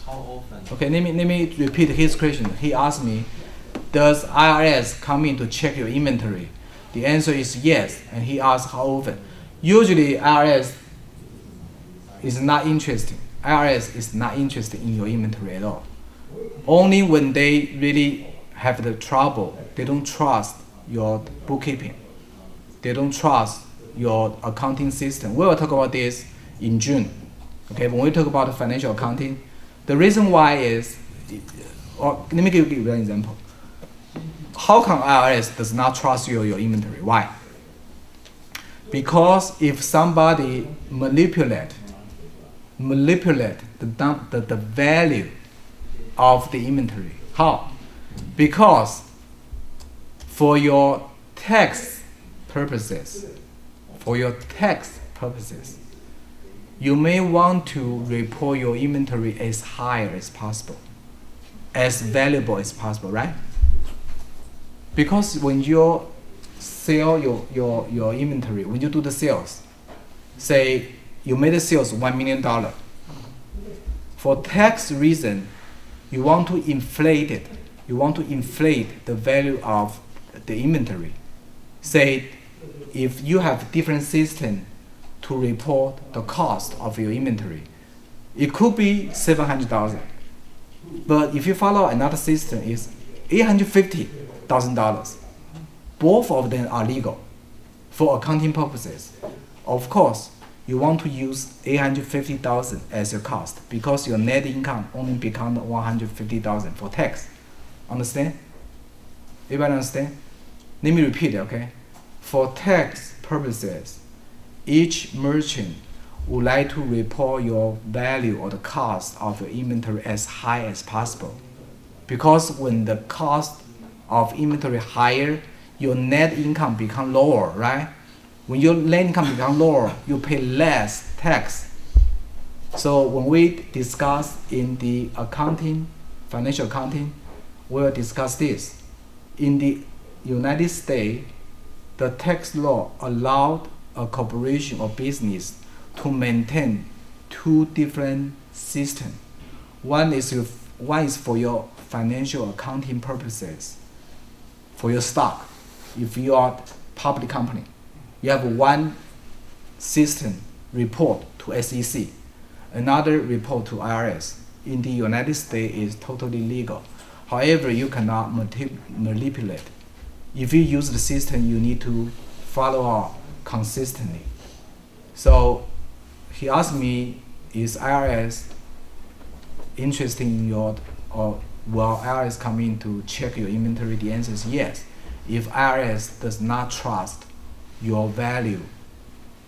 how often? Okay, let me repeat his question. He asked me, does IRS come in to check your inventory? The answer is yes, and he asked how often. Usually IRS is not interested. IRS is not interested in your inventory at all. Only when they really have the trouble, they don't trust your bookkeeping. They don't trust your accounting system. We will talk about this in June. Okay, when we talk about financial accounting, the reason why is, or let me give you an example. How come IRS does not trust your inventory? Why? Because if somebody manipulate the value of the inventory, how? Because for your tax purposes, you may want to report your inventory as high as possible, as valuable as possible, right? Because when you sell your inventory, when you do the sales, say you made the sales $1 million. For tax reason, you want to inflate it. You want to inflate the value of the inventory. Say if you have different system to report the cost of your inventory, it could be $700,000. But if you follow another system, it's $850,000. Both of them are legal for accounting purposes. Of course, you want to use $850,000 as your cost because your net income only becomes $150,000 for tax. Understand? Everybody understand? Let me repeat it, okay? For tax purposes, each merchant would like to report your value or the cost of your inventory as high as possible. Because when the cost of inventory higher, your net income becomes lower, right? When your net income becomes lower, you pay less tax. So when we discuss in the accounting, financial accounting, we'll discuss this. In the United States, the tax law allowed a corporation or business to maintain two different systems. One is for your financial accounting purposes, for your stock. If you are a public company, you have one system report to SEC, another report to IRS. In the United States, is totally legal. However, you cannot manipulate. If you use the system, you need to follow up consistently. So he asked me, is IRS interested in your, or will IRS come in to check your inventory? The answer is yes. If IRS does not trust your value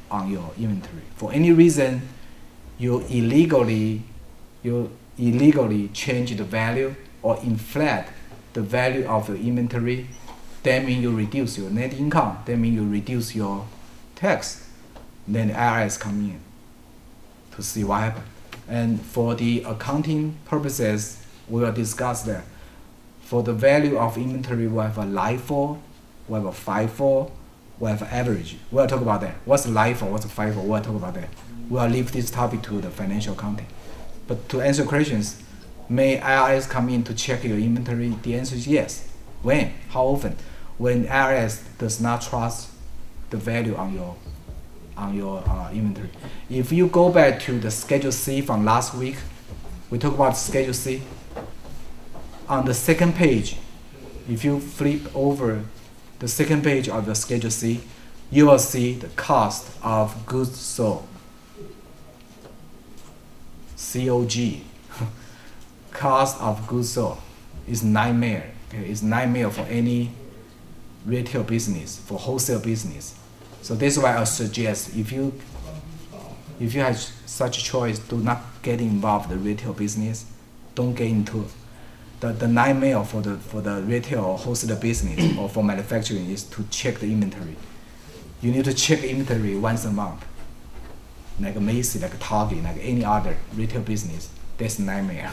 on your inventory, for any reason, you illegally change the value or inflate the value of your inventory, that means you reduce your net income, that means you reduce your tax. Then the IRS come in to see what happened. And for the accounting purposes, we will discuss that. For the value of inventory, we have a LIFO, we have a FIFO, we have average. We'll talk about that. What's LIFO, what's FIFO, we'll talk about that. We'll leave this topic to the financial accounting. But to answer questions, may IRS come in to check your inventory? The answer is yes. When? How often? When IRS does not trust the value on your inventory. If you go back to the Schedule C from last week, we talked about Schedule C. On the second page, if you flip over the second page of the Schedule C, you will see the cost of goods sold. COG. Cost of goods sold is nightmare. Okay? It's nightmare for any retail business, for wholesale business. So that's why I suggest if you have such a choice, do not get involved in the retail business. Don't get into it. The nightmare for the retail or wholesale business or for manufacturing is to check the inventory. You need to check inventory once a month, like a Macy's, like a Target, like any other retail business. That's a nightmare.